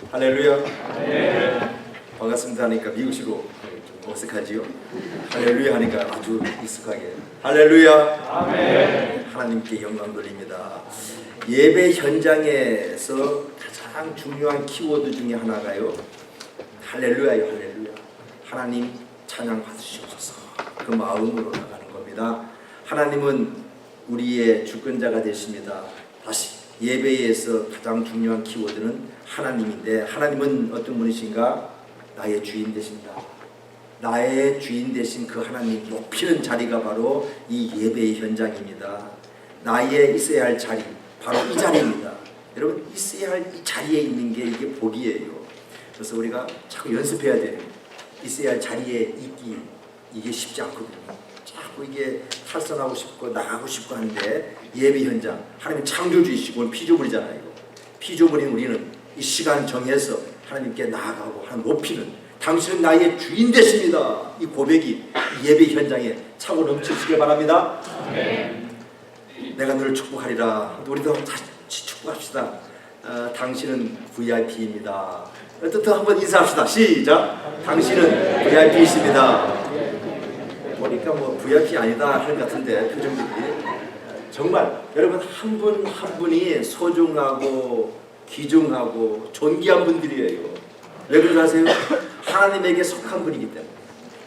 할렐루야. 반갑습니다 하니까 미국식으로 좀 어색하지요. 할렐루야 하니까 아주 익숙하게 할렐루야. 하나님께 영광 돌립니다. 예배 현장에서 가장 중요한 키워드 중에 하나가요, 할렐루야요. 할렐루야. 하나님 찬양 받으시옵소서. 그 마음으로 나가는 겁니다. 하나님은 우리의 주권자가 되십니다. 다시 예배에서 가장 중요한 키워드는 하나님인데, 하나님은 어떤 분이신가? 나의 주인 되신다. 나의 주인 되신 그 하나님 높이는 자리가 바로 이 예배의 현장입니다. 나의 있어야 할 자리, 바로 이 자리입니다. 여러분, 있어야 할 이 자리에 있는 게 이게 복이에요. 그래서 우리가 자꾸 연습해야 돼요. 있어야 할 자리에 있기, 이게 쉽지 않거든요. 자꾸 이게 탈선하고 싶고 나가고 싶고 하는데, 예배 현장, 하나님 창조주이시고 피조물이잖아요. 피조물인 우리는 이 시간 정해서 하나님께 나아가고 하나님 높이는, 당신은 나의 주인 되십니다. 이 고백이 이 예배 현장에 차고 넘치시길 바랍니다. 내가 너를 축복하리라. 우리도 같이 축복합시다. 당신은 VIP입니다. 또 한번 인사합시다. 시작. 당신은 VIP이십니다. 보니까 뭐 VIP 아니다 할 것 같은데 표정들이. 정말 여러분 한 분 한 분이 소중하고 귀중하고 존귀한 분들이에요. 왜 그런지 아세요? 하나님에게 속한 분이기 때문에,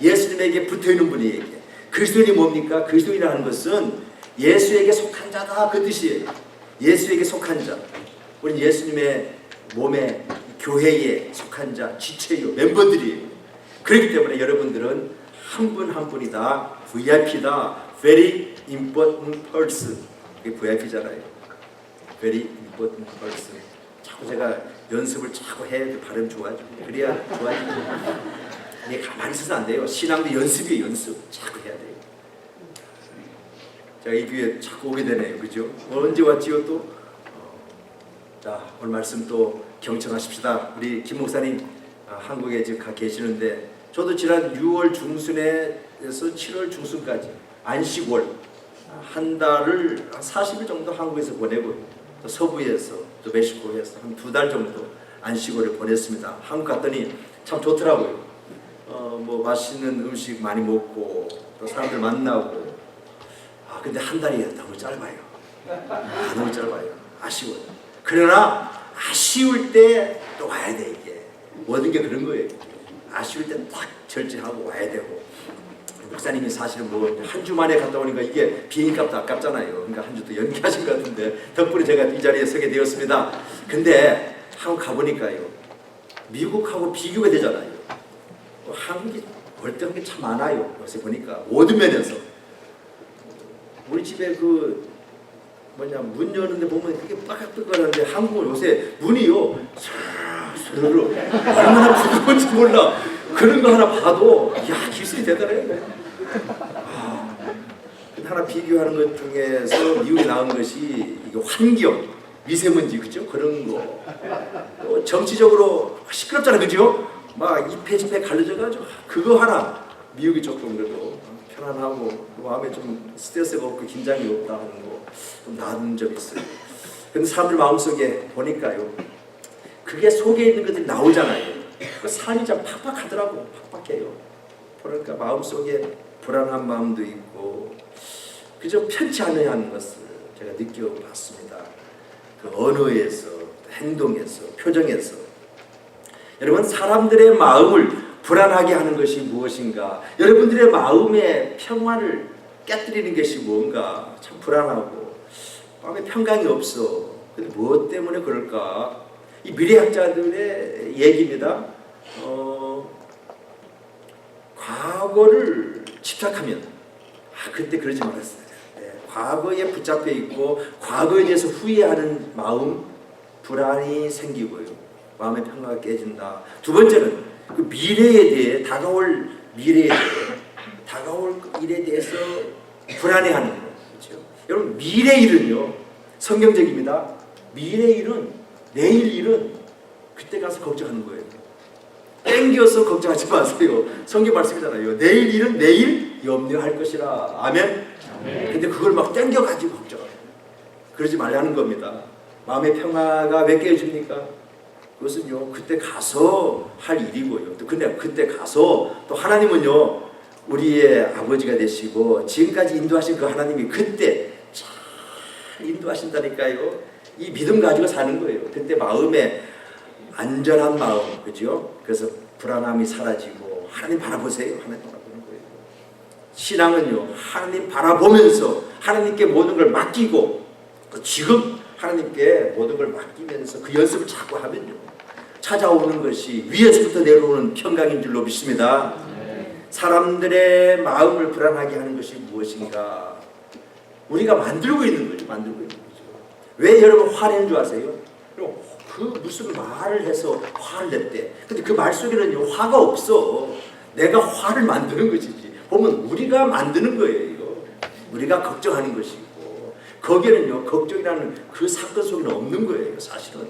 예수님에게 붙어있는 분이에게. 그리스도인이 뭡니까? 그리스도인이라는 것은 예수에게 속한 자다, 그 뜻이에요. 예수에게 속한 자. 우리는 예수님의 몸에, 교회에 속한 자, 지체요, 멤버들이에요. 그렇기 때문에 여러분들은 한 분 한 분이 다 VIP다. Very important person. 그게 VIP잖아요. Very important person. 자꾸 제가 연습을 자꾸 해야 돼. 발음 좋아져. 그래야 좋아지죠. 이게 가만히 있어서 안 돼요. 신앙도 연습이에요. 연습. 자꾸 해야 돼요. 제가 이 교회에 자꾸 오게 되네요. 그죠? 언제 왔지요 또? 자, 오늘 말씀 또 경청하십시다. 우리 김 목사님 한국에 지금 가 계시는데, 저도 지난 6월 중순에서 7월 중순까지 안식월 한 달을 한 40일 정도 한국에서 보내고, 또 서부에서 또 멕시코에서 한 2달 정도 안식월을 보냈습니다. 한국 갔더니 참 좋더라고요. 뭐 맛있는 음식 많이 먹고 또 사람들 만나고. 근데 한 달이 너무 짧아요. 너무 짧아요. 아쉬워요. 그러나 아쉬울 때 또 와야 돼. 이게 모든 게 그런 거예요. 아쉬울 때 딱 절제하고 와야 되고. 목사님이 사실은 뭐 한 주 만에 갔다 오니까 이게 비행값도 아깝잖아요. 그러니까 한 주 더 연기하신 것 같은데 덕분에 제가 이 자리에 서게 되었습니다. 근데 한국 가보니까요, 미국하고 비교가 되잖아요. 한국이 월등한 게 참 많아요. 요새 보니까 모든 면에서. 우리 집에 그 문 여는데 보면 그게 빡빡거리는데, 한국은 요새 문이요 스르르 얼마나 부드러운지 몰라. 그런 거 하나 봐도 야, 기술이 대단해. 하나 비교하는 것 중에서 미국이 나온 것이 이게 환경, 미세먼지, 그죠? 그런 거. 또 정치적으로 시끄럽잖아, 그죠? 막 이패 집회 갈라져가지고 그거 하나 미국이 조금 그래도 편안하고 마음에 좀 스트레스가 없고 긴장이 없다 하는 거 좀 나은 점이 있어요. 근데 사람들 마음속에 보니까요, 그게 속에 있는 것들이 나오잖아요. 그 삶이 참 팍팍하더라고. 팍팍해요. 그러니까 마음속에 불안한 마음도 있고, 그저 편치 않은 것을 제가 느껴봤습니다. 그 언어에서, 행동에서, 표정에서. 여러분, 사람들의 마음을 불안하게 하는 것이 무엇인가? 여러분들의 마음의 평화를 깨뜨리는 것이 뭔가? 참 불안하고 마음에 평강이 없어. 근데 무엇 때문에 그럴까? 이 미래학자들의 얘기입니다. 과거를 집착하면, 그때 그러지 말았어요. 과거에 붙잡혀 있고 과거에 대해서 후회하는 마음, 불안이 생기고요. 마음의 평화가 깨진다. 두 번째는 그 미래에 대해, 다가올 미래에 대해, 다가올 일에 대해서 불안해하는 거. 그렇죠? 여러분, 미래 일은요, 성경적입니다. 미래 일은, 내일 일은 그때 가서 걱정하는 거예요. 땡겨서 걱정하지 마세요. 성경 말씀이잖아요. 내일 일은 내일 염려할 것이라. 아멘. 근데 그걸 막 땡겨가지고 걱정해요. 그러지 말라는 겁니다. 마음의 평화가 왜 깨집니까? 그것은요 그때 가서 할 일이고요. 또 근데 그때 가서 또 하나님은요 우리의 아버지가 되시고 지금까지 인도하신 그 하나님이 그때 잘 인도하신다니까요. 이 믿음 가지고 사는 거예요. 그때 마음에 안전한 마음, 그죠? 그래서 불안함이 사라지고 하나님 바라보세요. 하나님 바라보는 거예요. 신앙은요 하나님 바라보면서 하나님께 모든 걸 맡기고 지금 하나님께 모든 걸 맡기면서 그 연습을 자꾸 하면요 찾아오는 것이 위에서부터 내려오는 평강인 줄로 믿습니다. 사람들의 마음을 불안하게 하는 것이 무엇인가? 우리가 만들고 있는 거죠. 만들고 있는 거죠. 왜 여러분 화내는 줄 아세요? 그 무슨 말을 해서 화를 냈대. 근데 그 말 속에는요 화가 없어. 내가 화를 만드는 것이지. 보면 우리가 만드는 거예요. 이거. 우리가 걱정하는 것이고 거기에는요 걱정이라는 그 사건 속에는 없는 거예요. 사실은.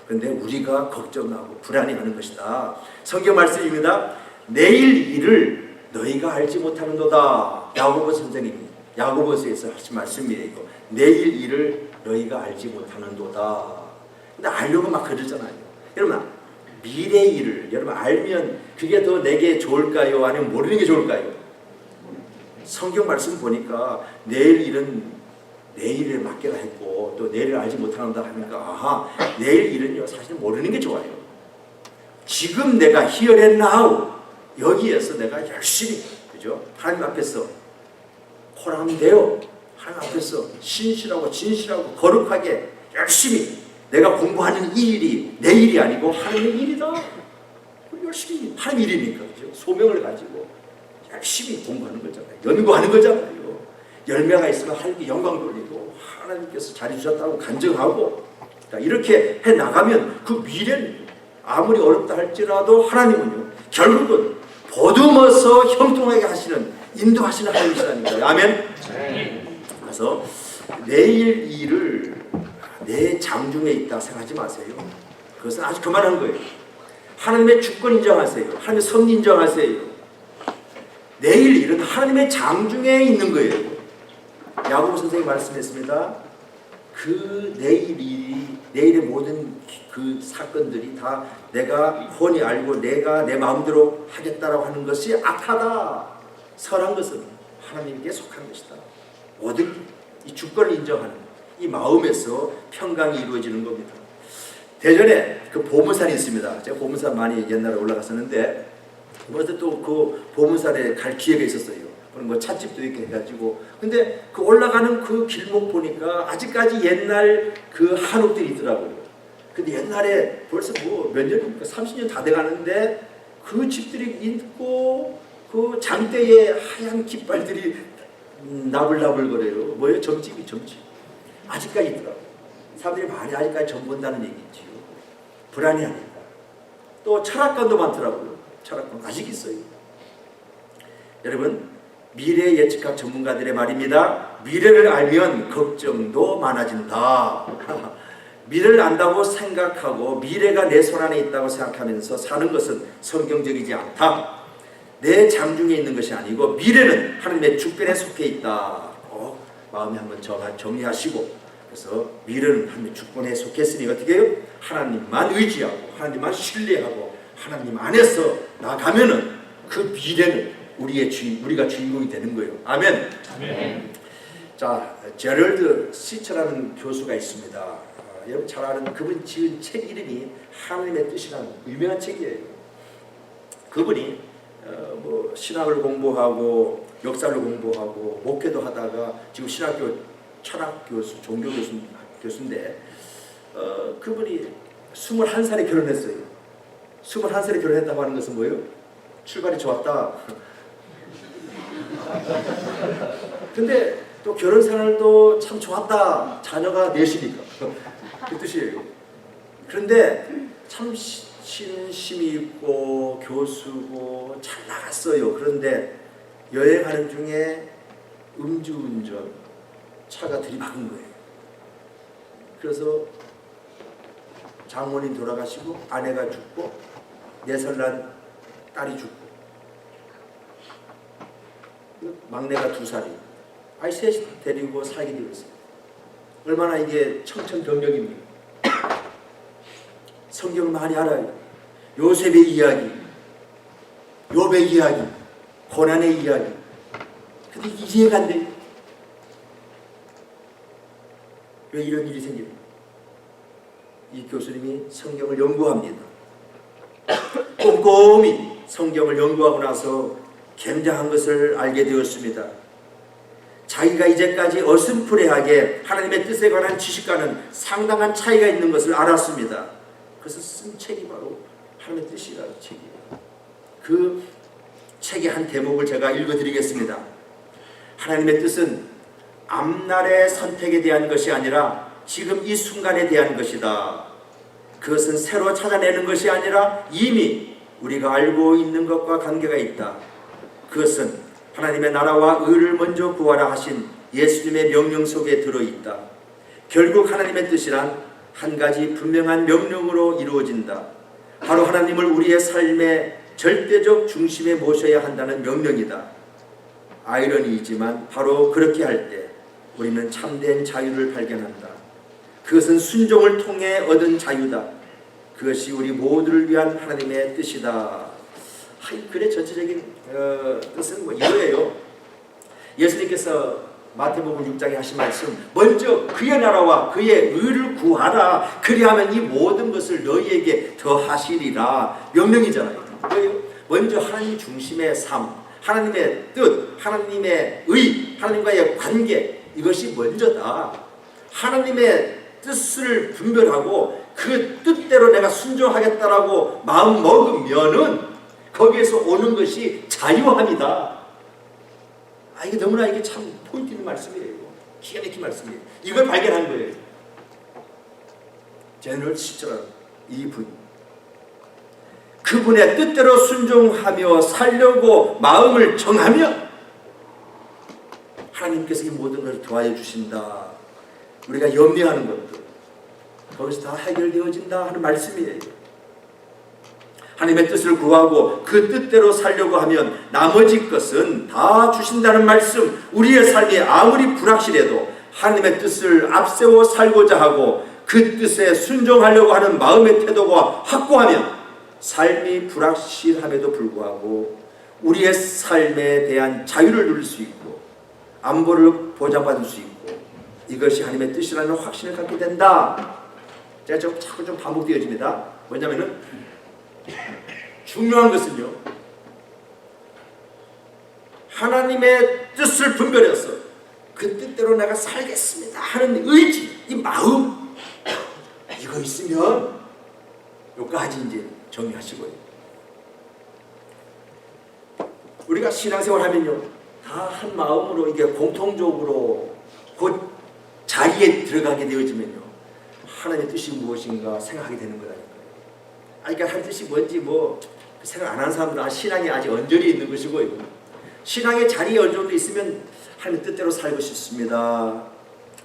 그런데 우리가 걱정하고 불안해하는 것이다. 성경 말씀입니다. 내일 일을 너희가 알지 못하는도다. 야고보 선생님이 야고보서에서 하신 말씀이에요. 내일 일을 너희가 알지 못하는도다. 근데 알려고 막 그러잖아요. 여러분 미래 일을 여러분 알면 그게 더 내게 좋을까요? 아니면 모르는 게 좋을까요? 성경 말씀 보니까 내일 일은 내일에 맡겨라 했고 또 내일을 알지 못한다 하니까 아하 내일 일은요 사실 모르는 게 좋아요. 지금 내가 here and now 여기에서 내가 열심히 그죠? 하나님 앞에서 호람되어 하나님 앞에서 신실하고 진실하고 거룩하게 열심히 내가 공부하는 이 일이 내 일이 아니고 하나님의 일이다. 열심히 하나님 일이니까 그죠? 소명을 가지고 열심히 공부하는 거잖아요. 연구하는 거잖아요. 열매가 있으면 하나님께 영광 돌리고 하나님께서 잘해 주셨다고 간증하고 이렇게 해 나가면 그 미래는 아무리 어렵다 할지라도 하나님은요 결국은 보듬어서 형통하게 하시는 인도하시는 하나님이시라는 거예요. 아멘. 그래서 내일 일을 내 장중에 있다 생각하지 마세요. 그것은 아주 그만한 거예요. 하나님의 주권 인정하세요. 하나님의 섭리 인정하세요. 내일 일은 하나님의 장중에 있는 거예요. 야고보 선생님이 말씀했습니다. 그 내일의 모든 그 사건들이 다 내가 훤히 알고 내가 내 마음대로 하겠다라고 하는 것이 악하다. 선한 것은 하나님께 속한 것이다. 모든 이 주권을 인정하는 이 마음에서 평강이 이루어지는 겁니다. 대전에 그 보문산이 있습니다. 제가 보문산 많이 옛날에 올라갔었는데 그때 또 그 보문산에 갈 기회가 있었어요. 뭐 찻집도 있게 해가지고 근데 그 올라가는 그 길목 보니까 아직까지 옛날 그 한옥들이 있더라고요. 근데 옛날에 벌써 뭐 몇 년입니까? 30년 다 돼가는데 그 집들이 있고 그 장대에 하얀 깃발들이 나불나불거려요. 뭐예요? 점집이 점집. 아직까지 있더라고요. 사람들이 많이 아직까지 점 본다는 얘기지요. 불안해하니까. 또 철학관도 많더라고요. 철학관 아직 있어요. 여러분 미래 예측학 전문가들의 말입니다. 미래를 알면 걱정도 많아진다. 미래를 안다고 생각하고 미래가 내 손 안에 있다고 생각하면서 사는 것은 성경적이지 않다. 내 장중에 있는 것이 아니고 미래는 하나님의 주권에 속해 있다. 마음에 한번 정리하시고 그래서 미래는 하나님의 주권에 속했으니 어떻게 해요? 하나님만 의지하고 하나님만 신뢰하고 하나님 안에서 나가면은 그 미래는 우리가 주인공이 되는 거예요. 아멘. 아멘. 자, 제럴드 시처라는 교수가 있습니다. 여러분 잘 아는 그분 지은 책 이름이 하나님의 뜻이라는 유명한 책이에요. 그분이 뭐 신학을 공부하고 역사를 공부하고 목회도 하다가 지금 신학교 철학 교수, 종교 교수인데 그분이 21살에 결혼했어요. 21살에 결혼했다고 하는 것은 뭐예요? 출발이 좋았다. 근데 또 결혼 생활도 참 좋았다. 자녀가 넷이니까. 그 뜻이에요. 그런데 참 신심이 있고 교수고 잘 나갔어요. 그런데 여행하는 중에 음주운전 차가 들이박은 거예요. 그래서 장모님 돌아가시고 아내가 죽고 4살 난 딸이 죽고 막내가 2살이 아이 셋이 데리고 살게 되었어요. 얼마나 이게 청천벽력입니까? 성경을 많이 알아요. 요셉의 이야기, 욥의 이야기, 고난의 이야기. 근데 이해가 안 돼요. 왜 이런 일이 생깁니까? 이 교수님이 성경을 연구합니다. 꼼꼼히 성경을 연구하고 나서 굉장한 것을 알게 되었습니다. 자기가 이제까지 어슴푸레하게 하나님의 뜻에 관한 지식과는 상당한 차이가 있는 것을 알았습니다. 그래서 쓴 책이 바로 하나님의 뜻이라는 책이에요. 그 책의 한 대목을 제가 읽어드리겠습니다. 하나님의 뜻은 앞날의 선택에 대한 것이 아니라 지금 이 순간에 대한 것이다. 그것은 새로 찾아내는 것이 아니라 이미 우리가 알고 있는 것과 관계가 있다. 그것은 하나님의 나라와 의를 먼저 구하라 하신 예수님의 명령 속에 들어있다. 결국 하나님의 뜻이란 한 가지 분명한 명령으로 이루어진다. 바로 하나님을 우리의 삶의 절대적 중심에 모셔야 한다는 명령이다. 아이러니이지만 바로 그렇게 할 때 우리는 참된 자유를 발견한다. 그것은 순종을 통해 얻은 자유다. 그것이 우리 모두를 위한 하나님의 뜻이다. 글의 전체적인 뜻은 이거예요. 예수님께서 마태복음 6장에 하신 말씀, 먼저 그의 나라와 그의 의를 구하라. 그리하면 이 모든 것을 너희에게 더하시리라. 명령이잖아요. 먼저 하나님 중심의 삶, 하나님의 뜻, 하나님의 의, 하나님과의 관계, 이것이 먼저다. 하나님의 뜻을 분별하고 그 뜻대로 내가 순종하겠다라고 마음 먹으면은 거기에서 오는 것이 자유함이다. 이게 너무나 이게 참 포인트 있는 말씀이에요. 기가 막힌 말씀이에요. 이걸 발견한 거예요. 제너럴 시절 이분, 그분의 뜻대로 순종하며 살려고 마음을 정하면 하나님께서 이 모든 것을 도와줘 주신다. 우리가 염려하는 것도 거기서 다 해결되어진다 하는 말씀이에요. 하나님의 뜻을 구하고 그 뜻대로 살려고 하면 나머지 것은 다 주신다는 말씀. 우리의 삶이 아무리 불확실해도 하나님의 뜻을 앞세워 살고자 하고 그 뜻에 순종하려고 하는 마음의 태도가 확고하면 삶이 불확실함에도 불구하고 우리의 삶에 대한 자유를 누릴 수 있고 안보를 보장받을 수 있고 이것이 하나님의 뜻이라는 확신을 갖게 된다. 제가 자꾸 좀 반복되어집니다. 뭐냐면은 중요한 것은요, 하나님의 뜻을 분별해서 그 뜻대로 내가 살겠습니다 하는 의지, 이 마음, 이거 있으면 여기까지 이제 정리하시고요. 우리가 신앙생활 하면요, 다 한 마음으로 이게 공통적으로 그 자리에 들어가게 되어지면요, 하나님의 뜻이 무엇인가 생각하게 되는 거라니까요. 그러니까 하나님의 뜻이 뭔지 생각 안 하는 사람들은 신앙이 아직 언저리에 있는 것이고요. 신앙의 자리에 어느 정도 있으면 하나님의 뜻대로 살고 싶습니다.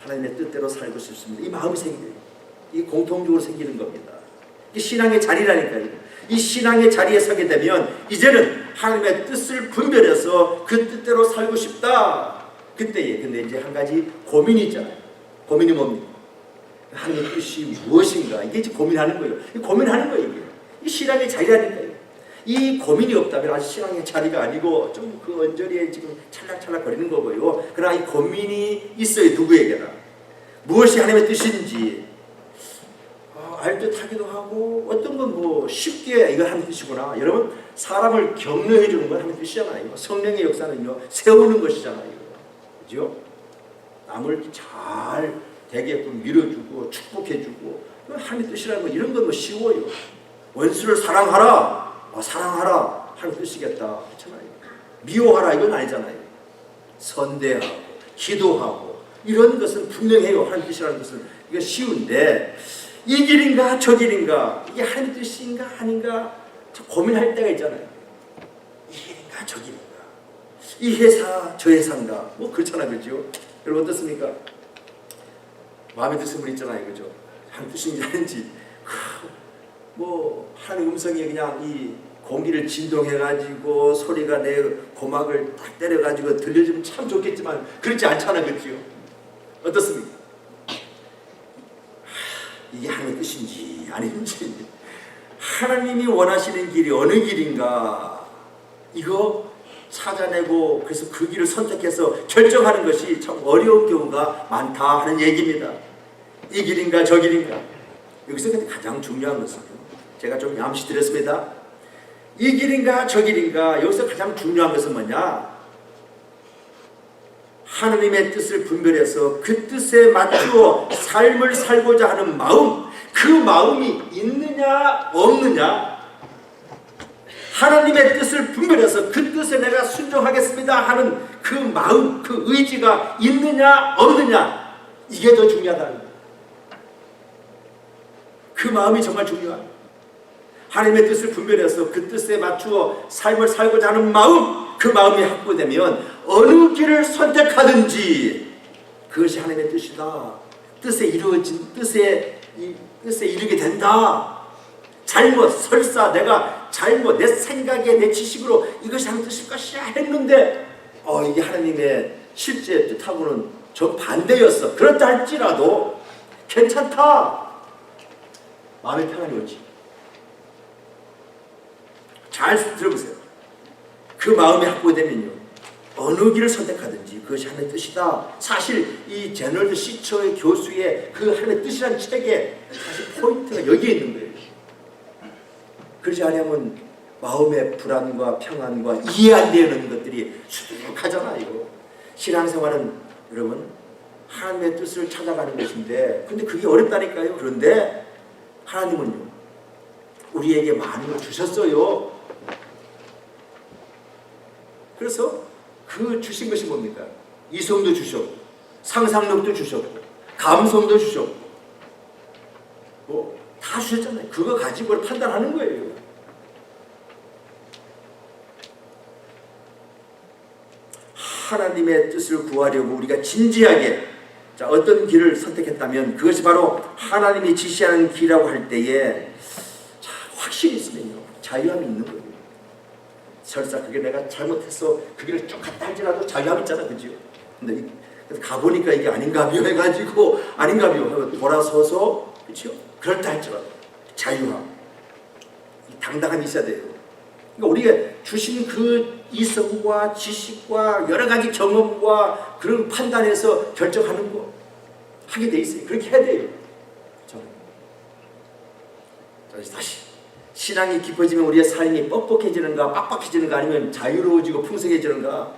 하나님의 뜻대로 살고 싶습니다. 이 마음이 생겨요. 이게 공통적으로 생기는 겁니다. 이 신앙의 자리라니까요. 이 신앙의 자리에 서게 되면 이제는 하나님의 뜻을 분별해서 그 뜻대로 살고 싶다. 그때에 근데 이제 한 가지 고민이 있잖아요. 고민이 뭡니까? 하나님의 뜻이 무엇인가? 이게 이제 고민하는 거예요. 고민하는 거예요. 이게. 이 신앙의 자리라니까요. 이 고민이 없다면 아직 신앙의 자리가 아니고 좀 그 언저리에 지금 찰락찰락 거리는 거고요. 그러나 이 고민이 있어요. 누구에게나. 무엇이 하나님의 뜻인지 알 듯하기도 하고 어떤 건 쉽게 이거 하나님의 뜻이구나. 여러분 사람을 격려해 주는 건 하나님의 뜻이잖아요. 성령의 역사는요 세우는 것이잖아요. 그죠? 남을 잘 되게끔 밀어주고 축복해주고 하나님의 뜻이라는 거 이런 건 쉬워요. 원수를 사랑하라. 사랑하라 하는 뜻이겠다 그렇잖아요. 미워하라 이건 아니잖아요. 선대하고 기도하고 이런 것은 분명해요. 하나님 뜻이라는 것은 이거 쉬운데 이 길인가 저 길인가 이게 하나님 뜻인가 아닌가 고민할 때가 있잖아요. 이 길인가 저 길인가 이 회사 저 회사인가 그렇잖아요. 그렇죠? 여러분 어떻습니까? 마음에 드시는 분 있잖아요. 그죠? 하나님 뜻인지 아닌지 하나님 음성이 그냥 이 공기를 진동해가지고 소리가 내 고막을 딱 때려가지고 들려주면 참 좋겠지만 그렇지 않잖아. 그렇죠? 어떻습니까? 이게 하나님의 뜻인지 아닌지 하나님이 원하시는 길이 어느 길인가, 이거 찾아내고 그래서 그 길을 선택해서 결정하는 것이 참 어려운 경우가 많다 하는 얘기입니다. 이 길인가 저 길인가. 여기서 근데 가장 중요한 것은, 제가 좀 암시 드렸습니다. 이 길인가 저 길인가, 여기서 가장 중요한 것은 뭐냐, 하나님의 뜻을 분별해서 그 뜻에 맞추어 삶을 살고자 하는 마음, 그 마음이 있느냐 없느냐. 하나님의 뜻을 분별해서 그 뜻에 내가 순종하겠습니다 하는 그 마음, 그 의지가 있느냐 없느냐, 이게 더 중요하다는 거예요. 그 마음이 정말 중요합니다. 하나님의 뜻을 분별해서 그 뜻에 맞추어 삶을 살고자 하는 마음, 그 마음이 확보되면 어느 길을 선택하든지 그것이 하나님의 뜻이다, 뜻에 이루어진, 뜻에 이르게 된다. 잘못, 설사 내가 잘못, 내 생각에 내 지식으로 이것이 하나님의 뜻일 것이야 했는데 이게 하나님의 실제 뜻하고는 정반대였어. 그렇다 할지라도 괜찮다, 마음의 평안이 오지. 잘 들어보세요. 그 마음이 확보되면요, 어느 길을 선택하든지 그것이 하나님의 뜻이다. 사실 이 제너럴 시처의 교수의 그 하나님의 뜻이라는 책에 사실 포인트가 여기에 있는 거예요. 그러지 않으면 마음의 불안과 평안과 이해 안 되는 것들이 수두룩하잖아요. 신앙생활은 여러분 하나님의 뜻을 찾아가는 것인데, 근데 그게 어렵다니까요. 그런데 하나님은요, 우리에게 많은 걸 주셨어요. 그래서 그 주신 것이 뭡니까? 이성도 주셨고, 상상력도 주셨고, 감성도 주셨고, 뭐 다 주셨잖아요. 그거 가지고 판단하는 거예요. 하나님의 뜻을 구하려고 우리가 진지하게 어떤 길을 선택했다면 그것이 바로 하나님이 지시하는 길이라고 할 때에 확실히 있으면요, 자유함이 있는 거예요. 설사 그게 내가 잘못해서 그 길을 쭉 갔다 할지라도 자유함 있잖아, 그죠? 근데 가보니까 이게 아닌가비요 해가지고 아닌가비요 하고 돌아서서, 그렇죠? 그렇다 할지라도 자유함, 당당함이 있어야 돼요. 그러니까 우리가 주신 그 이성과 지식과 여러 가지 경험과 그런 판단에서 결정하는 거 하게 돼 있어요. 그렇게 해야 돼요. 다시 신앙이 깊어지면 우리의 삶이 뻑뻑해지는가 빡빡해지는가, 아니면 자유로워지고 풍성해지는가,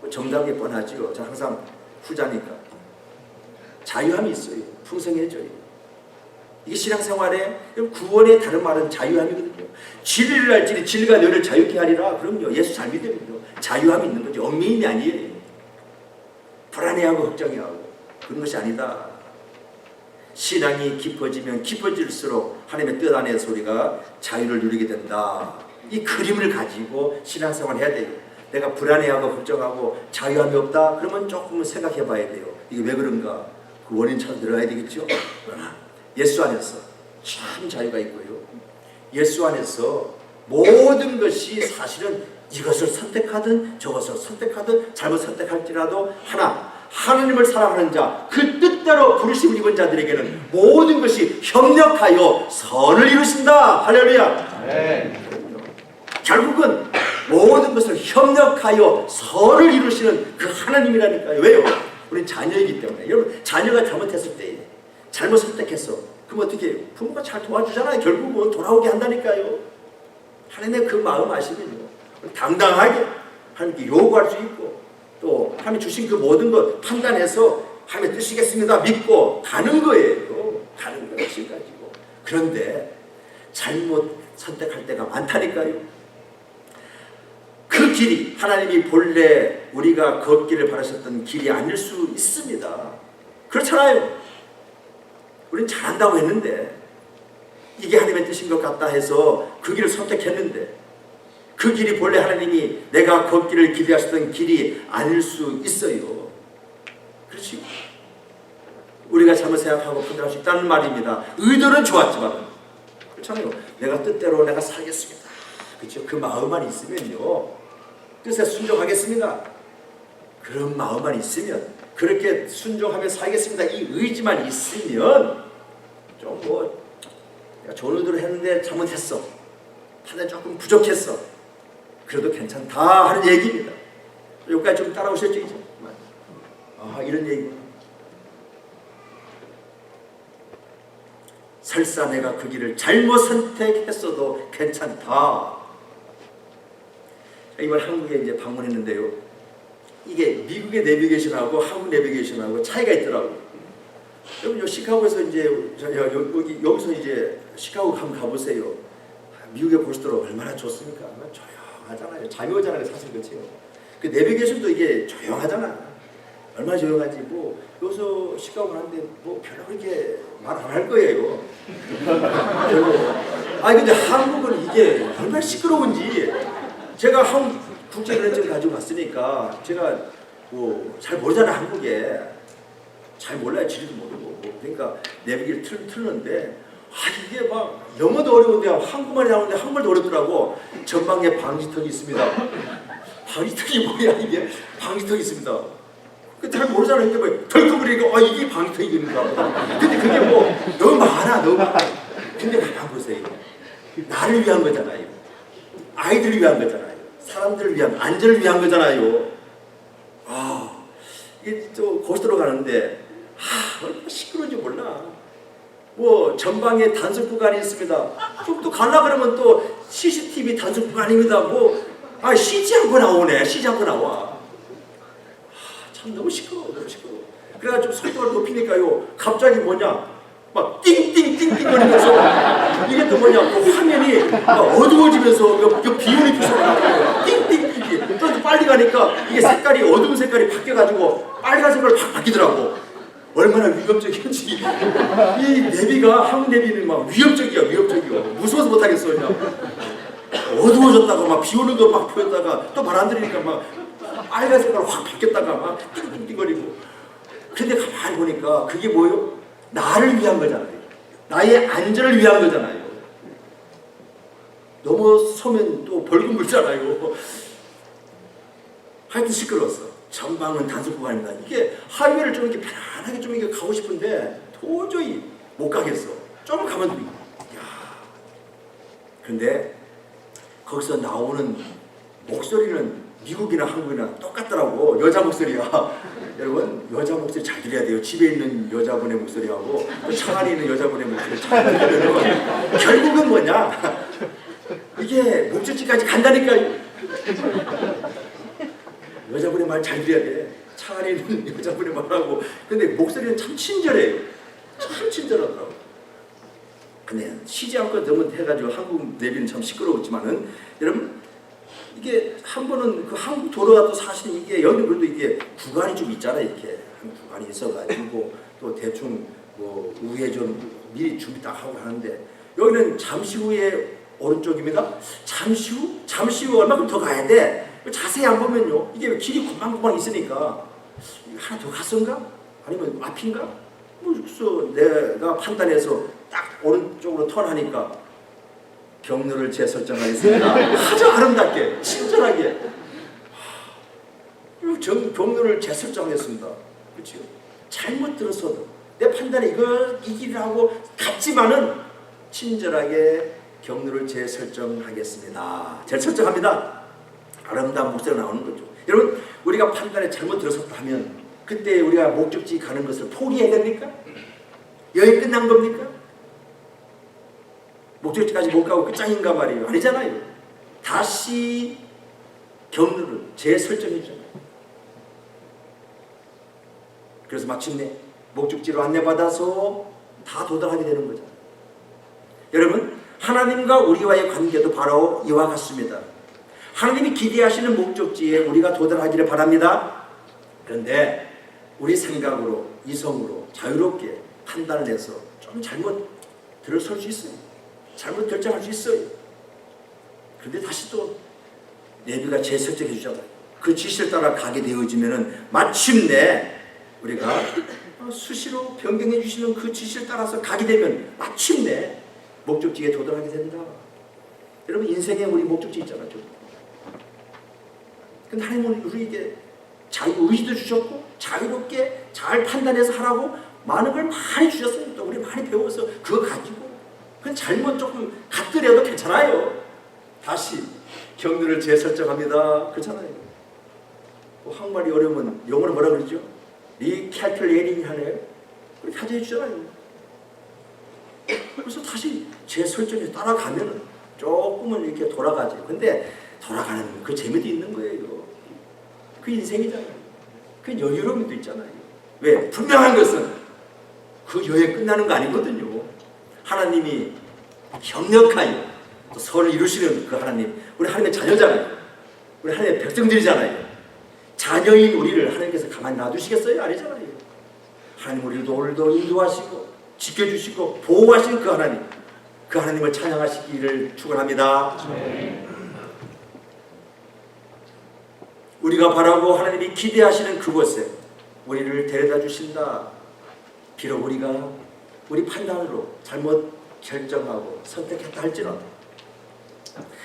정답이 뻔하죠. 저 항상 후자니까 자유함이 있어요. 풍성해져요. 이게 신앙생활의 구원의 다른 말은 자유함이거든요. 진리를 알지니 진리가 너를 자유케 하리라. 그럼요, 예수 잘 믿으면요 자유함이 있는 거죠. 얽매임이 아니에요. 불안해하고 걱정해하고 그런 것이 아니다. 신앙이 깊어지면 깊어질수록 하나님의 뜻 안에서 우리가 자유를 누리게 된다. 이 그림을 가지고 신앙생활을 해야 돼요. 내가 불안해하고 걱정하고 자유함이 없다, 그러면 조금은 생각해 봐야 돼요. 이게 왜 그런가, 그 원인 찾아 들어야 되겠죠. 예수 안에서 참 자유가 있고요, 예수 안에서 모든 것이 사실은 이것을 선택하든 저것을 선택하든 잘못 선택할지라도 하나님을 사랑하는 자, 그 뜻대로 부르심을 입은 자들에게는 모든 것이 협력하여 선을 이루신다. 할렐루야. 네. 결국은 모든 것을 협력하여 선을 이루시는 그 하나님이라니까요. 왜요? 우리는 자녀이기 때문에. 여러분, 자녀가 잘못했을 때, 잘못 선택했어, 그럼 어떻게 해요? 부모가 잘 도와주잖아요. 결국은 돌아오게 한다니까요. 하나님의 그 마음 아시면요, 당당하게 하나님께 요구할 수 있고, 또 하나님 주신 그 모든 것 판단해서 하나님의 뜻이겠습니다 믿고 가는 거예요. 가는 거예요, 지금까지고. 그런데 잘못 선택할 때가 많다니까요. 그 길이 하나님이 본래 우리가 걷기를 바라셨던 길이 아닐 수 있습니다. 그렇잖아요. 우리는 잘한다고 했는데 이게 하나님의 뜻인 것 같다 해서 그 길을 선택했는데 그 길이 본래 하나님이 내가 걷기를 기대하셨던 길이 아닐 수 있어요. 그렇지? 우리가 잘못 생각하고 판단할 수 있다는 말입니다. 의도는 좋았지만, 그렇잖아요. 내가 뜻대로 내가 살겠습니다. 그렇죠? 그 마음만 있으면요, 뜻에 순종하겠습니다. 그런 마음만 있으면, 그렇게 순종하며 살겠습니다. 이 의지만 있으면 좀 내가 좋은 의도로 했는데 잘못했어. 판단이 조금 부족했어. 그래도 괜찮다 하는 얘기입니다. 여기까지 좀 따라오셨죠 이제? 이런 얘기구나. 설사 내가 그 길을 잘못 선택했어도 괜찮다. 이번 한국에 이제 방문했는데요. 이게 미국의 내비게이션하고 한국 내비게이션하고 차이가 있더라고요. 여러분, 시카고에서 이제 여기서 이제 시카고 한번 가보세요. 미국에 보시도록 얼마나 좋습니까? 조용하잖아요. 잠이 오잖아요. 사실 그렇죠. 그 내비게이션도 이게 조용하잖아. 얼마나 조용하지. 뭐 여기서 시카고 가는데 뭐 별로 그렇게 말 안 할 거예요. 근데 한국은 이게 얼마나 시끄러운지. 제가 한국 국제면허증 가지고 갔으니까 제가 뭐 잘 모르잖아. 한국에 잘 몰라요. 지리도 모르고. 그러니까 내비게이션 틀는데 이게 막 영어도 어려운데 한국말이 나오는데 한국말도 어렵더라고. 전방에 방지턱이 있습니다. 방지턱이 뭐야 이게? 방지턱이 있습니다. 잘 모르잖아요. 근데 뭐 덜컥 그러니까 이게 방지턱이 있는가 보다. 근데 그게 뭐 너무 많아. 근데 가만 보세요. 나를 위한 거잖아요. 아이들을 위한 거잖아요. 사람들을 위한, 안전을 위한 거잖아요. 이게 또 고속도로 가는데 얼마나 시끄러운지 몰라. 뭐 전방에 단속 구간이 있습니다. 좀 또 가려 그러면 또 CCTV 단속 구간입니다. 쉬지 않고 나오네. 쉬지 않고 나와. 참 너무 시끄러워. 그래가지고 속도를 높이니까요. 갑자기 막 띵띵띵띵 거리면서 이게 또 그 화면이 막 어두워지면서 비오는 표시가 나와요. 띵띵띵띵. 또 빨리 가니까 이게 색깔이 어두운 색깔이 바뀌어가지고 빨간색으로 팍 바뀌더라고. 얼마나 위협적인지. 이 내비가 한국 내비는 막 위협적이야. 무서워서 못하겠어. 그냥 어두워졌다가 막 비오는 거 막 보였다가 또 말 안 들으니까 막 빨간 색깔로 확 바뀌었다가 막 띵띵띵거리고. 근데 가만히 보니까 그게 뭐예요? 나를 위한 거잖아요. 나의 안전을 위한 거잖아요. 넘어서면 또 벌금 물잖아요. 하여튼 시끄러웠어. 전방은 단속 구간입니다. 이게 하이웨이를 좀 이렇게 편안하게 좀 이렇게 가고 싶은데 도저히 못 가겠어. 좀 가면 근데 거기서 나오는 목소리는 미국이나 한국이나 똑같더라고. 여자 목소리야. 여러분, 여자 목소리 잘 들어야 돼요. 집에 있는 여자분의 목소리하고 또 차 안에 있는 여자분의 목소리 잘 들으면 결국은 뭐냐? 이게 목적지까지 간다니까요. 여자분의 말 잘 들어야 돼. 차 안에 있는 여자분의 말하고. 근데 목소리는 참 친절해요. 참 친절하더라고. 근데 쉬지 않고 너무 해가지고 한국 내비는 참 시끄러웠지만은 여러분, 이게 한 번은 그 한국 도로가 또 사실 이게 여기 그래도 이게 구간이 좀 있잖아요. 이렇게 한 구간이 있어가지고 또 대충 뭐 우회전 미리 준비 딱 하고 하는데 여기는 잠시 후에 오른쪽입니다. 잠시 후 얼마큼 더 가야 돼. 자세히 안 보면요. 이게 길이 고만고만 있으니까 하나 더 갔은가? 아니면 앞인가? 그래서 내가 판단해서 딱 오른쪽으로 턴하니까 경로를 재설정하겠습니다. 아주 아름답게, 친절하게 경로를 재설정했습니다. 그렇죠? 잘못 들었어도 내 판단이 이 길이라고 같지만은 친절하게 경로를 재설정하겠습니다. 재설정합니다. 아름다운 목소리가 나오는 거죠. 여러분, 우리가 판단에 잘못 들었었다 하면 그때 우리가 목적지 가는 것을 포기해야 됩니까? 여행 끝난 겁니까? 목적지까지 못 가고 끝장인가 말이에요. 아니잖아요. 다시 경로를 재설정해 주잖아요. 그래서 마침내 목적지로 안내받아서 다 도달하게 되는 거죠. 여러분, 하나님과 우리와의 관계도 바로 이와 같습니다. 하나님이 기대하시는 목적지에 우리가 도달하기를 바랍니다. 그런데 우리 생각으로, 이성으로 자유롭게 판단을 해서 좀 잘못 들어설 수 있어요. 잘못 결정할 수 있어요. 그런데 다시 또 내비가 재설정해 주잖아요. 그 지시를 따라 가게 되어지면은 마침내 우리가 수시로 변경해 주시는 그 지시를 따라서 가게 되면 마침내 목적지에 도달하게 된다. 여러분, 인생에 우리 목적지 있잖아요. 근데 하나님은 우리에게 자유의지도 주셨고 자유롭게 잘 판단해서 하라고 많은 걸 많이 주셨어요. 또 우리 많이 배워서 그거 가지고 그건 잘못 조금 갖더라도 괜찮아요. 다시 경로를 재설정합니다. 그렇잖아요. 뭐 한국말이 어려우면 영어로 뭐라 그러죠? 리캘큘레이팅 하네요. 그렇게 하게 해주잖아요. 그래서 다시 재설정해서 따라가면 조금은 이렇게 돌아가지. 근데 돌아가는 그 재미도 있는 거예요. 그 인생이잖아요. 그 여유로움도 있잖아요. 왜? 분명한 것은 그 여행 끝나는 거 아니거든요. 하나님이 협력하여 또 선을 이루시는 그 하나님, 우리 하나님의 자녀잖아요. 우리 하나님의 백성들이잖아요. 자녀인 우리를 하나님께서 가만히 놔두시겠어요? 아니잖아요. 하나님 우리를 오늘도 인도하시고 지켜주시고 보호하시는 그 하나님, 그 하나님을 찬양하시기를 축원합니다. 우리가 바라고 하나님이 기대하시는 그곳에 우리를 데려다 주신다. 비록 우리가 우리 판단으로 잘못 결정하고 선택했다 할지라도,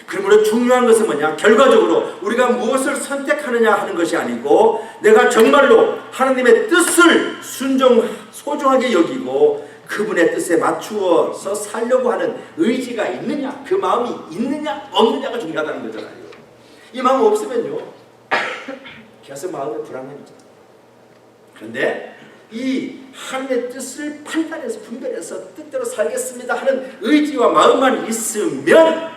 그러므로 중요한 것은 뭐냐? 결과적으로 우리가 무엇을 선택하느냐 하는 것이 아니고, 내가 정말로 하나님의 뜻을 소중하게 여기고 그분의 뜻에 맞추어서 살려고 하는 의지가 있느냐, 그 마음이 있느냐 없느냐가 중요하다는 거잖아요. 이 마음 없으면요 계속 마음에 불안해지죠. 그런데 이 하나님의 뜻을 판단해서 분별해서 뜻대로 살겠습니다 하는 의지와 마음만 있으면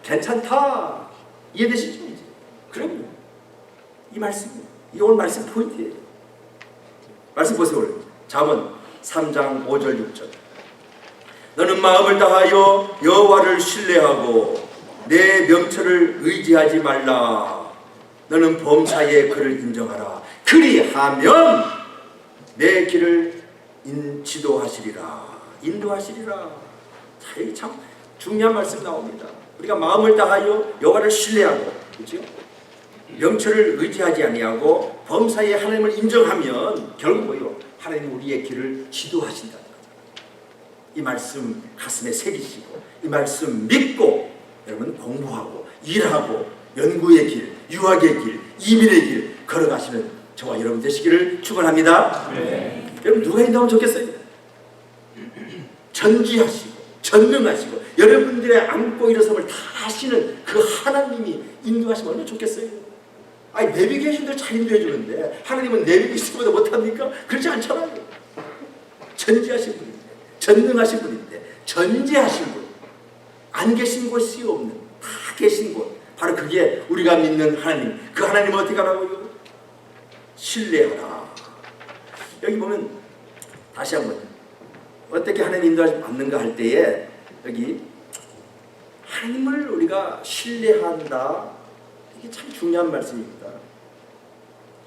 괜찮다. 이해되시죠? 이제? 그럼요. 이 말씀이에요. 이 오늘 말씀 포인트예요. 말씀 보세요. 오늘 잠언 3장 5절 6절. 너는 마음을 다하여 여호와를 신뢰하고 내 명철을 의지하지 말라. 너는 범사에 그를 인정하라. 그리하면 내 길을 지도하시리라. 인도하시리라. 참 중요한 말씀 나옵니다. 우리가 마음을 다하여 여호와를 신뢰하고, 그렇죠? 명철을 의지하지 아니하고 범사에 하나님을 인정하면 결국 뭐예요? 하나님이 우리의 길을 지도하신다는 거죠. 이 말씀 가슴에 새기시고 이 말씀 믿고 여러분 공부하고 일하고 연구의 길, 유학의 길, 이민의 길 걸어가시는 저와 여러분 되시기를 축원합니다. 네. 여러분 누가 인도하면 좋겠어요? 전지하시고 전능하시고 여러분들의 안고 일어섬을 다 하시는 그 하나님이 인도하시면 얼마나 좋겠어요? 아니 내비게이션들 잘 인도해 주는데 하나님은 내비게이션보다 못합니까? 그렇지 않잖아요. 전지하신 분인데, 전능하신 분인데, 전지하신 분, 안 계신 곳이 없는, 다 계신 곳, 바로 그게 우리가 믿는 하나님. 그 하나님은 어떻게 하라고요? 신뢰하라. 여기 보면 다시 한번 어떻게 하나님 인도하시 받는가 할 때에 여기 하나님을 우리가 신뢰한다. 이게 참 중요한 말씀입니다.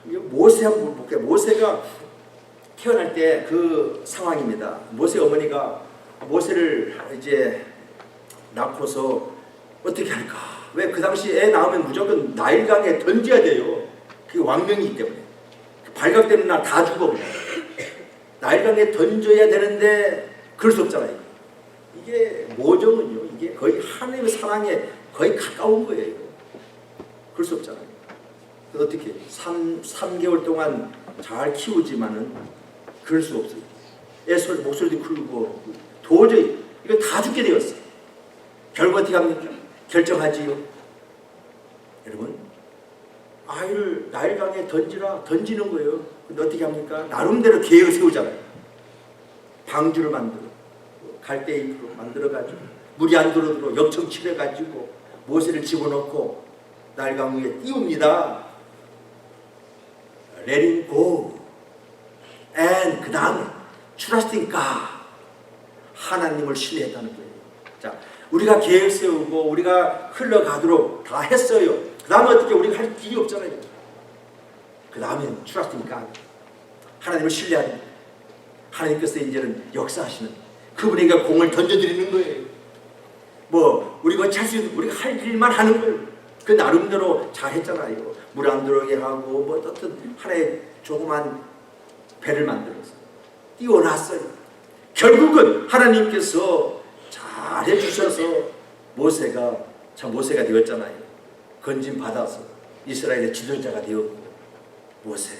모세 한번 볼게요. 모세가 태어날 때 그 상황입니다. 모세 어머니가 모세를 이제 낳고서 어떻게 할까? 왜 그 당시 애 낳으면 무조건 나일강에 던져야 돼요. 그게 왕명이기 때문에. 발각되는 날 다 죽어 그냥. 나일강에 던져야 되는데 그럴 수 없잖아요. 이게 모정은요. 이게 거의 하나님의 사랑에 거의 가까운 거예요. 그럴 수 없잖아요. 어떻게 3개월 동안 잘 키우지만은 그럴 수 없어요. 애 목소리도 크고 도저히 이거 다 죽게 되었어요. 결국 어떻게 합니까? 결정하지요. 여러분 아이를 나일강에 던지는 거예요. 근데 어떻게 합니까? 나름대로 계획을 세우잖아요. 방주를 만들어 갈대잎으로 만들어가지고 물이 안 들어오도록 역청 칠해가지고 모세를 집어넣고 나일강 위에 띄웁니다. Let him go. And 그 다음에 Trusting God. 하나님을 신뢰했다는 거예요. 자, 우리가 계획 세우고 우리가 흘러가도록 다 했어요. 그 다음에 어떻게 우리가 할 길이 없잖아요. 그 다음에는 Trusting God. 하나님을 신뢰하는 하나님께서 이제는 역사하시는 그분에게 공을 던져드리는 거예요. 뭐 우리가 우리가 할 일만 하는 거예요. 그 나름대로 잘 했잖아요. 물 안 들어오게 하고 뭐 어떤 하나의 조그만 배를 만들어서 띄워놨어요. 결국은 하나님께서 잘 해주셔서 모세가 되었잖아요. 건진 받아서 이스라엘의 지도자가 되었고 모세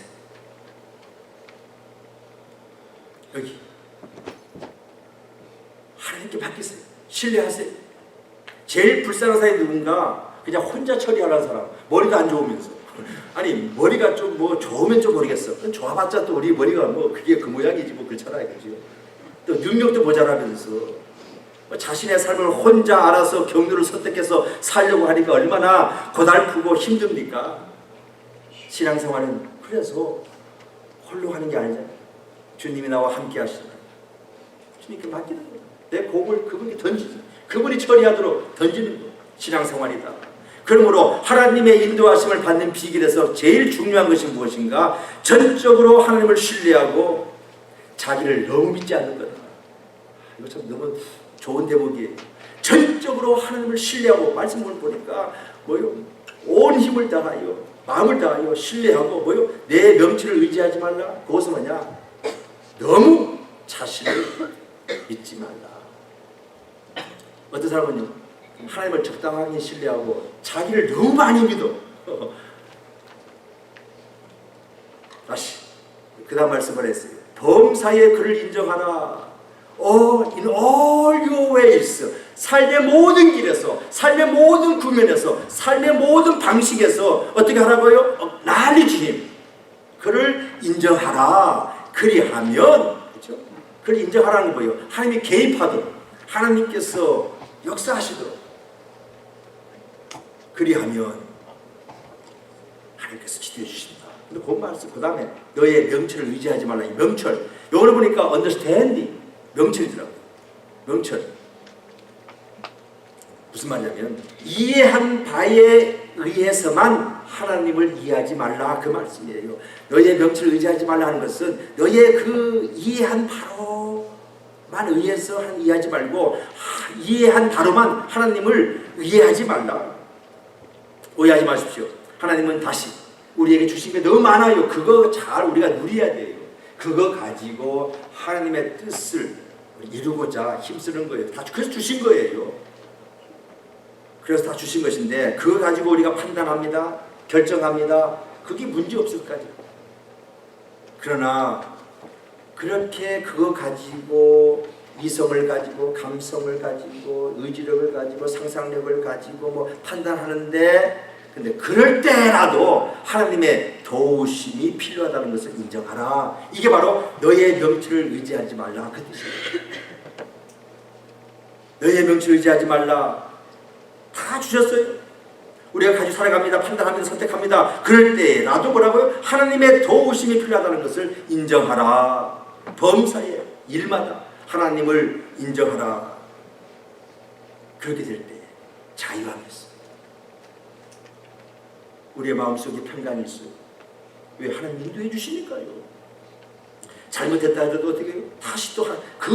여기 하나님께 바뀌었어요. 신뢰하세요. 제일 불쌍한 사람이 누군가? 그냥 혼자 처리하려는 사람. 머리도 안 좋으면서. 아니 머리가 좀 뭐 좋으면 좀 모르겠어. 좋아봤자 또 우리 머리가 뭐 그게 그 모양이지 뭐 그렇잖아요. 그죠? 또 능력도 모자라면서 자신의 삶을 혼자 알아서 경륜을 선택해서 살려고 하니까 얼마나 고달프고 힘듭니까? 신앙생활은 그래서 홀로 하는 게 아니잖아요. 주님이 나와 함께 하시잖아요. 주님께 맡기는 거예요. 내 공을 그분께 던지지. 그분이 처리하도록 던지는 거예요. 신앙생활이다. 그러므로 하나님의 인도하심을 받는 비결에서 제일 중요한 것이 무엇인가? 전적으로 하나님을 신뢰하고 자기를 너무 믿지 않는 거다. 이거 참 너무 좋은 대목이에요. 전적으로 하나님을 신뢰하고 말씀을 보니까 뭐요? 온 힘을 다하여 마음을 다하여 신뢰하고 뭐요? 내 명치를 의지하지 말라. 그것은 뭐냐? 너무 자신을 믿지 말라. 어떤 사람은요? 하나님을 적당하게 신뢰하고 자기를 너무 많이 믿어. 다시 그 다음 말씀을 했어요. 범사에 그를 인정하라. In all your ways. 삶의 모든 길에서, 삶의 모든 구면에서, 삶의 모든 방식에서 어떻게 하라고요? Acknowledge him. 그를 인정하라. 그리하면, 그렇죠? 그를 인정하라는 거예요. 하나님이 개입하도록, 하나님께서 역사하시도록. 그리하면 하나님께서 지도해 주신다. 근데 그 말씀 그 다음에 너의 명철을 의지하지 말라. 이 명철. 영어로 보니까 understanding. 명철이더라고요. 명철. 무슨 말이냐면 이해한 바에 의해서만 하나님을 이해하지 말라 그 말씀이에요. 너의 명철을 의지하지 말라 하는 것은 너의 그 이해한 바로만 의해서 이해하지 말고 이해한 바로만 하나님을 이해하지 말라. 오해하지 마십시오. 하나님은 다시 우리에게 주신 게 너무 많아요. 그거 잘 우리가 누려야 돼요. 그거 가지고 하나님의 뜻을 이루고자 힘쓰는 거예요. 다 그래서 주신 거예요. 그래서 다 주신 것인데 그거 가지고 우리가 판단합니다. 결정합니다. 그게 문제 없을 까지. 그러나 그렇게 그거 가지고 이성을 가지고 감성을 가지고 의지력을 가지고 상상력을 가지고 뭐 판단하는데 근데 그럴 때라도 하나님의 도우심이 필요하다는 것을 인정하라. 이게 바로 너의 명철을 의지하지 말라 그 뜻이에요. 너의 명철을 의지하지 말라. 다 주셨어요. 우리가 가지고 살아갑니다. 판단합니다. 선택합니다. 그럴 때라도 뭐라고요? 하나님의 도우심이 필요하다는 것을 인정하라. 범사에 일마다 하나님을 인정하라. 그렇게 될 때 자유하겠어. 우리의 마음속에 평강이 있어요. 왜? 하나님 인도해 주시니까요. 잘못했다 해도 어떻게 해요? 다시 또 그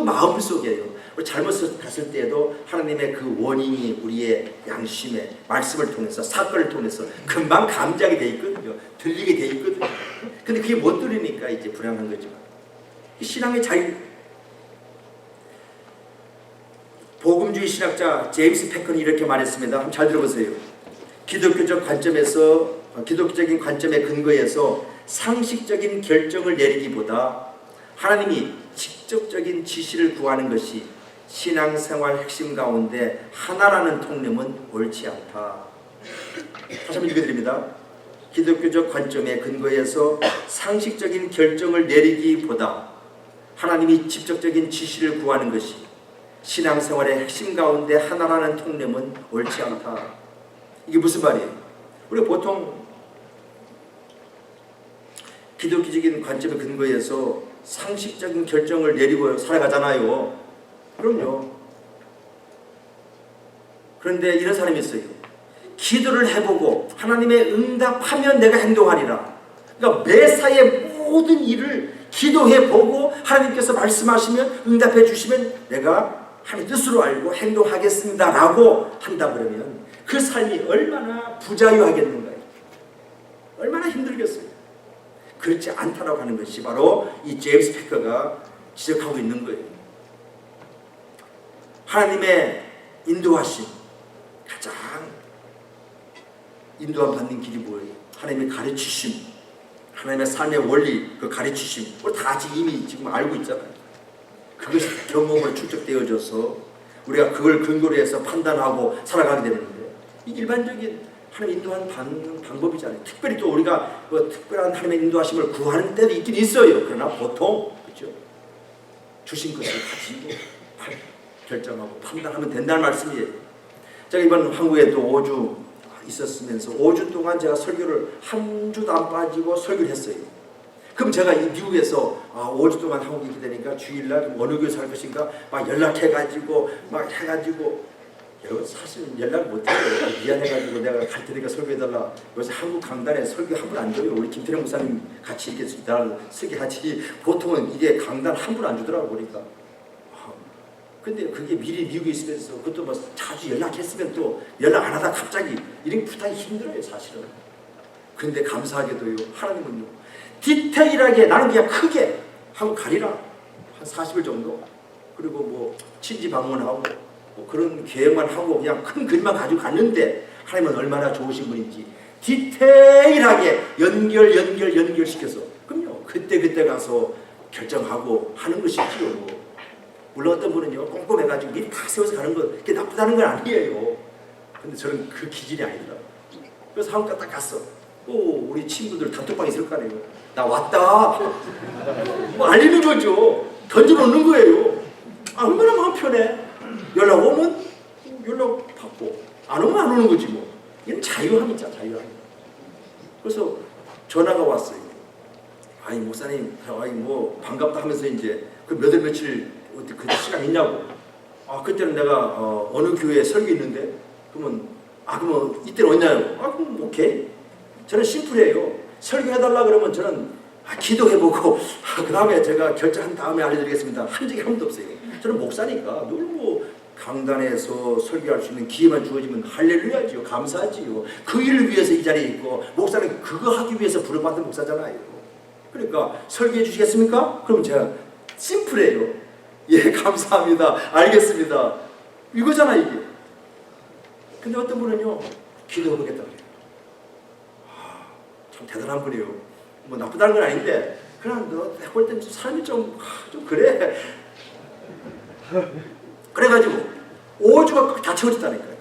마음속에요. 잘못 갔을 때에도 하나님의 그 원인이 우리의 양심에 말씀을 통해서 사건을 통해서 금방 감지하게 돼 있거든요. 들리게 돼 있거든요. 근데 그게 못 들으니까 이제 불안한 거지만 신앙의 자유. 복음주의 신학자 제임스 패컨이 이렇게 말했습니다. 한번 잘 들어보세요. 기독교적 관점에서 기독교적인 관점에 근거해서 상식적인 결정을 내리기보다 하나님이 직접적인 지시를 구하는 것이 신앙생활 핵심 가운데 하나라는 통념은 옳지 않다. 다시 한번 읽어드립니다. 기독교적 관점에 근거해서 상식적인 결정을 내리기보다 하나님이 직접적인 지시를 구하는 것이 신앙생활의 핵심 가운데 하나라는 통념은 옳지 않다. 이게 무슨 말이에요? 우리가 보통 기독교적인 관점에 근거해서 상식적인 결정을 내리고 살아가잖아요. 그럼요. 그런데 이런 사람이 있어요. 기도를 해보고 하나님의 응답하면 내가 행동하리라. 그러니까 매사의 모든 일을 기도해보고 하나님께서 말씀하시면 응답해 주시면 내가 하나님 뜻으로 알고 행동하겠습니다 라고 한다 그러면 그 삶이 얼마나 부자유하겠는가요? 얼마나 힘들겠어요? 그렇지 않다라고 하는 것이 바로 이 제임스 패커가 지적하고 있는 거예요. 하나님의 인도하심, 가장 인도함 받는 길이 뭐예요? 하나님의 가르치심, 하나님의 삶의 원리, 그 가르치심, 우리 다 이미 지금 알고 있잖아요. 그것이 경험으로 축적되어져서 우리가 그걸 근거로 해서 판단하고 살아가게 되는데, 이 일반적인 하나님 인도하는 방법이잖아요. 특별히 또 우리가 뭐 특별한 하나님의 인도하심을 구하는 때도 있긴 있어요. 그러나 보통 그렇죠? 주신 것을 가지고 결정하고 판단하면 된다는 말씀이에요. 제가 이번 한국에 또 5주 있었으면서 5주 동안 제가 설교를 한 주도 안 빠지고 설교를 했어요. 그럼 제가 이 미국에서 5주 동안 한국에 있게 되니까 주일날 어느 교회 살 것인가 막 연락해가지고 막 해가지고, 여러분 사실 연락 못해요. 미안해가지고 내가 갈 테니까 설교해달라. 요새 한국 강단에 설교 한 분 안 줘요. 우리 김태령 목사님 같이 이렇게 나를 설교하지, 보통은 이게 강단 한 분 안 주더라고. 보니까. 근데 그게 미리 미국에 있으면서 그것도 뭐 자주 연락했으면 또 연락 안 하다 갑자기 이런 부탁이 힘들어요 사실은. 근데 감사하게도요, 하나님은요 디테일하게, 나는 그냥 크게 한번 가리라, 한 40일 정도, 그리고 뭐 친지 방문하고 뭐 그런 계획만 하고 그냥 큰 그림만 가지고 갔는데, 하나님은 얼마나 좋으신 분인지 디테일하게 연결시켜서, 그럼요 그때 가서 결정하고 하는 것이지요. 물론 어떤 분은요 꼼꼼해가지고 미리 다 세워서 가는 거 그게 나쁘다는 건 아니에요. 근데 저는 그 기질이 아니더라고요. 그래서 한국 딱 갔어. 우리 친구들 단톡방에 있을 거 아니에요. 나 왔다 뭐 알리는 거죠. 던져놓는 거예요. 얼마나 마음 편해. 연락 오면 연락 받고, 안 오면 안 오는 거지 뭐. 이건 자유함이죠, 자유함. 그래서 전화가 왔어요. 아니 목사님, 아니 뭐 반갑다 하면서 이제 그 몇 월 며칠 그 시간 있냐고. 그때는 내가 어느 교회에 설교 있는데, 그러면 이때는 어디냐고. 그럼 오케이. 저는 심플해요. 설교해달라 그러면 저는 기도해보고 그 다음에 제가 결정한 다음에 알려드리겠습니다 한 적이 한 번도 없어요. 저는 목사니까 늘 뭐 강단에서 설교할 수 있는 기회만 주어지면 할렐루야지요, 감사하지요. 그 일을 위해서 이 자리에 있고, 목사는 그거 하기 위해서 부름받은 목사잖아요. 그러니까 설교해 주시겠습니까? 그러면 제가 심플해요. 예, 감사합니다, 알겠습니다, 이거잖아 이게. 근데 어떤 분은요 기도해보겠다 그래요. 참 대단한 분이에요. 뭐 나쁘다는 건 아닌데, 그냥 너 해볼 땐 사람이 좀 그래. 그래가지고 5주가 다 채워졌다니까요.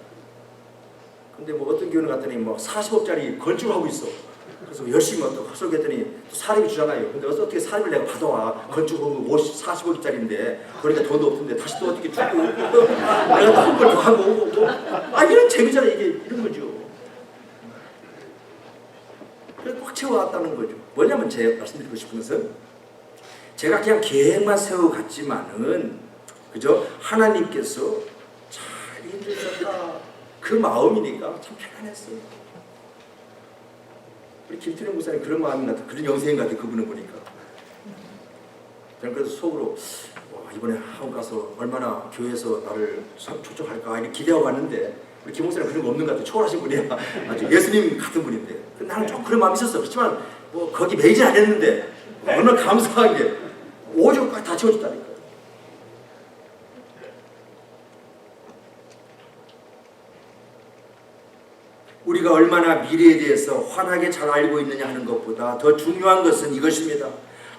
근데 뭐 어떤 교회는 갔더니 뭐 40억짜리 건축하고 있어. 그래서 열심히 또 설교했더니 또 사립이 주잖아요. 근데 어떻게 사립을 내가 받아와. 건축하고 40억짜리인데 그러니까 돈도 없는데 다시 또 어떻게 주고 내가 또 한 걸 더 하고 오고. 이런 재미잖아 이게. 이런 거죠. 그래서 꽉 채워왔다는 거죠. 뭐냐면 제가 말씀드리고 싶은 것은, 제가 그냥 계획만 세우고 갔지만은 그죠? 하나님께서 잘 인도하셨다, 그 마음이니까 참 편안했어요. 우리 김태령 목사님 그런 마음이 같아, 그런 영생인 것 같아, 그분을 보니까. 저는 그래서 속으로 이번에 한국 가서 얼마나 교회에서 나를 초청할까 이렇게 기대하고 갔는데, 우리 김 목사님 그런 거 없는 것 같아. 초월하신 분이야. 아주 예수님 같은 분인데. 나는 좀 그런 마음이 있었어. 그렇지만 뭐 거기 매이진 않았는데 얼마나 감사하게 5주까지 다 채워줬다니까. 우리가 얼마나 미래에 대해서 환하게 잘 알고 있느냐 하는 것보다 더 중요한 것은 이것입니다.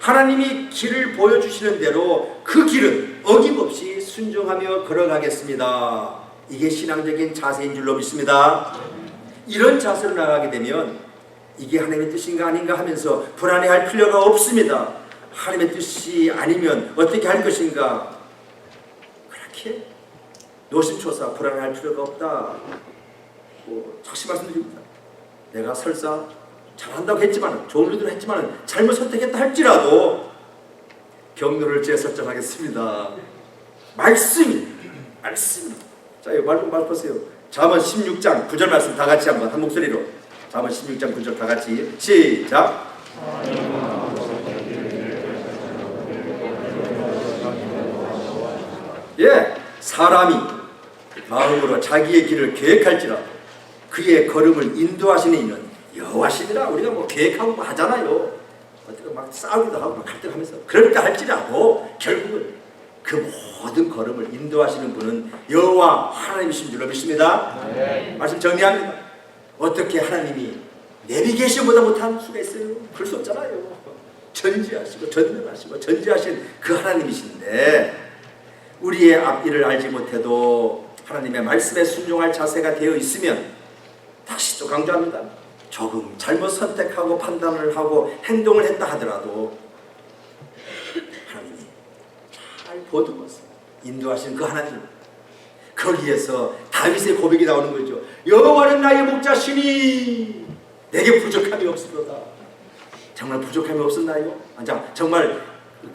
하나님이 길을 보여주시는 대로 그 길은 어김없이 순종하며 걸어가겠습니다. 이게 신앙적인 자세인 줄로 믿습니다. 이런 자세로 나가게 되면 이게 하나님의 뜻인가 아닌가 하면서 불안해할 필요가 없습니다. 하나님의 뜻이 아니면 어떻게 할 것인가, 그렇게 노심초사 불안해할 필요가 없다. 다시 말씀드립니다. 내가 설사 잘한다고 했지만, 좋은 일들을 했지만 잘못 선택했다 할지라도 경로를 재설정하겠습니다. 말씀이. 자, 이거 말 보세요. 잠언 16장 9절 말씀 다 같이 한번 한 목소리로. 잠언 16장 9절 다 같이 시작. 예, 사람이 마음으로 자기의 길을 계획할지라 그의 걸음을 인도하시는 이는 여호와시니라. 우리가 뭐 계획하고 뭐 하잖아요. 어떻게 막 싸우기도 하고 막 갈등하면서 그럴까 할지라도 결국은 그 모든 걸음을 인도하시는 분은 여호와 하나님이신 줄로 믿습니다. 네. 말씀 정리합니다. 어떻게 하나님이 내비게이션보다 못한 수가 있어요? 그럴 수 없잖아요. 전지하시고 전능하시고 전지하신 그 하나님이신데, 우리의 앞일을 알지 못해도 하나님의 말씀에 순종할 자세가 되어 있으면, 다시 또 강조합니다. 조금 잘못 선택하고 판단을 하고 행동을 했다 하더라도 하나님이 잘 보듬어서 인도하시는 그 하나님, 거기에서 다윗의 고백이 나오는 거죠. 여호와는 나의 목자시니 내게 부족함이 없으로다. 정말 부족함이 없었나요? 정말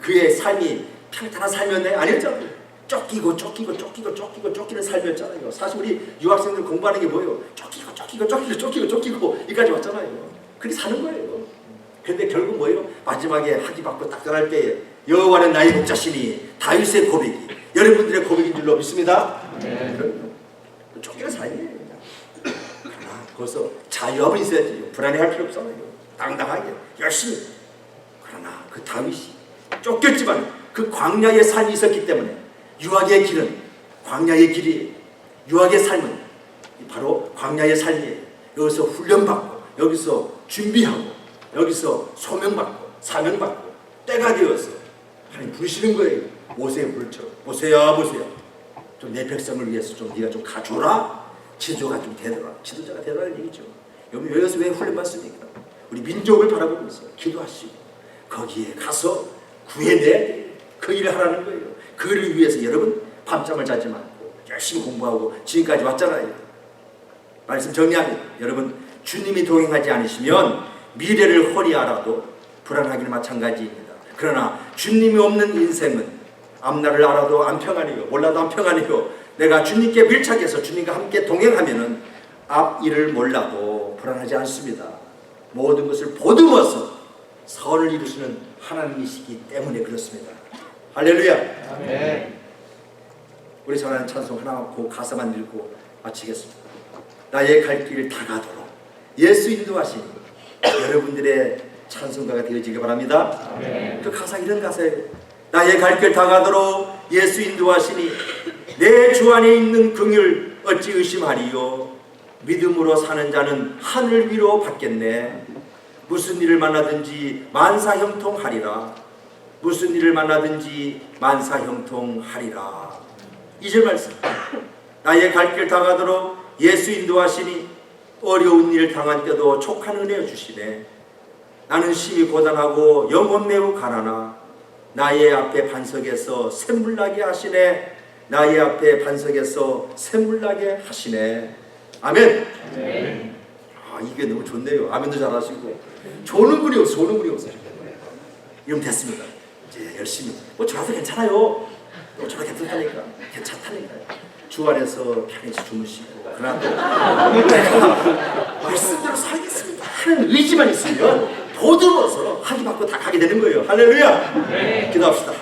그의 삶이 평탄한 삶이었나요? 아니었잖아요. 쫓기는 삶이었잖아요. 사실 우리 유학생들 공부하는 게 뭐예요? 쫓기고 여기까지 왔잖아요. 그렇게 사는 거예요. 근데 결국 뭐예요? 마지막에 학위 받고 딱 떠날 때에 여호와는 나의 목자시니, 다윗의 고백이 여러분들의 고백인 줄로 믿습니다. 쫓기는 삶이에요. 그러나 거기서 자유함은 있어야지. 불안해할 필요 없잖아요. 당당하게 열심히. 그러나 그 다윗이 쫓겼지만 그 광야의 삶이 있었기 때문에, 유학의 길은 광야의 길이에요. 유학의 삶은 바로 광야의 삶이에요. 여기서 훈련받고, 여기서 준비하고, 여기서 소명받고 사명받고 때가 되어서 하나님 부르시는 거예요. 모세의 불처럼, 모세야 좀 내 백성을 위해서 좀 네가 좀 가줘라. 지도자가 좀 되더라. 지도자가 되더라는 얘기죠. 여기서 왜 훈련받습니까? 우리 민족을 바라보면서 기도하시고 거기에 가서 구해내야 돼요. 그 일을 하라는 거예요. 그 일을 위해서 여러분 밤잠을 자지 말고 열심히 공부하고 지금까지 왔잖아요. 말씀 정리하면, 여러분 주님이 동행하지 않으시면 미래를 홀히 알아도 불안하기는 마찬가지입니다. 그러나 주님이 없는 인생은 앞날을 알아도 안 평안해요. 몰라도 안 평안해요. 내가 주님께 밀착해서 주님과 함께 동행하면은 앞 일을 몰라도 불안하지 않습니다. 모든 것을 보듬어서 선을 이루시는 하나님이시기 때문에 그렇습니다. 할렐루야. 아멘. 우리 전하는 찬송 하나 그 가사만 읽고 마치겠습니다. 나의 갈 길을 다 가도록 예수 인도하시니 여러분들의 찬송가가 되어지기 바랍니다. 아멘. 그 가사 이런 가사예요. 나의 갈 길 다 가도록 예수 인도하시니 내 주 안에 있는 긍휼 어찌 의심하리요. 믿음으로 사는 자는 하늘 위로 받겠네. 무슨 일을 만나든지 만사형통하리라. 무슨 일을 만나든지 만사형통하리라. 2절 말씀. 나의 갈 길 다 가도록 예수 인도하시니 어려운 일 당한 때도 촉한 은혜 주시네. 나는 심히 고단하고 영혼 매우 가난하. 나의 앞에 반석에서 샘물 나게 하시네. 나의 앞에 반석에서 샘물 나게 하시네. 아멘. 아멘. 이게 너무 좋네요. 아멘도 잘하시고 조는 분이 없어요. 이러면 됐습니다. 이제 열심히. 저라도 괜찮아요. 저라도 괜찮다니까. 주 안에서 편히 주무시고, 그러나 또 내가 말씀대로 살겠습니다 하는 의지만 있으면 보듬어서 학위 받고 다 가게 되는 거예요. 할렐루야. 네. 기도합시다.